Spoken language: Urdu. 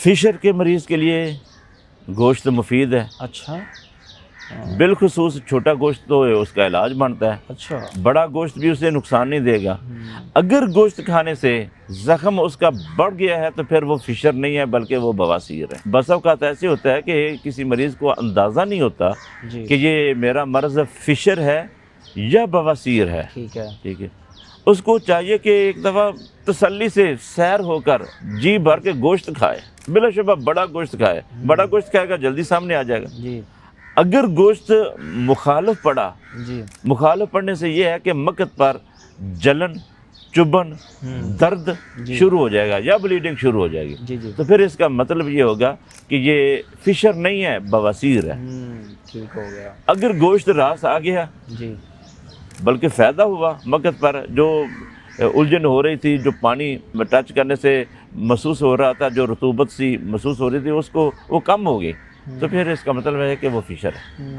فشر کے مریض کے لیے گوشت مفید ہے، اچھا بالخصوص چھوٹا گوشت تو اس کا علاج بنتا ہے، اچھا بڑا گوشت بھی اسے نقصان نہیں دے گا۔ اگر گوشت کھانے سے زخم اس کا بڑھ گیا ہے تو پھر وہ فشر نہیں ہے بلکہ وہ بواسیر ہے۔ بس اوقات ایسے ہوتا ہے کہ کسی مریض کو اندازہ نہیں ہوتا جی کہ یہ میرا مرض فشر ہے یا بواسیر ہے، ٹھیک ہے ٹھیک ہے، اس کو چاہیے کہ ایک دفعہ تسلی سے سیر ہو کر جی بھر کے گوشت کھائے، بلا شبہ بڑا گوشت کھائے، بڑا گوشت کھائے گا جلدی سامنے آ جائے گا۔ جی اگر گوشت مخالف پڑا، جی مخالف پڑنے سے یہ ہے کہ مقت پر جلن، چبھن، درد جی شروع ہو جائے گا یا بلیڈنگ شروع ہو جائے گی، جی جی تو پھر اس کا مطلب یہ ہوگا کہ یہ فشر نہیں ہے، بواسیر ہے۔ ٹھیک ہو گیا اگر گوشت راس آ گیا جی بلکہ فائدہ ہوا، مقت پر جو الجھن ہو رہی تھی، جو پانی ٹچ کرنے سے محسوس ہو رہا تھا، جو رطوبت سی محسوس ہو رہی تھی، اس کو وہ کم ہو گئی، تو پھر اس کا مطلب ہے کہ وہ فشر ہے۔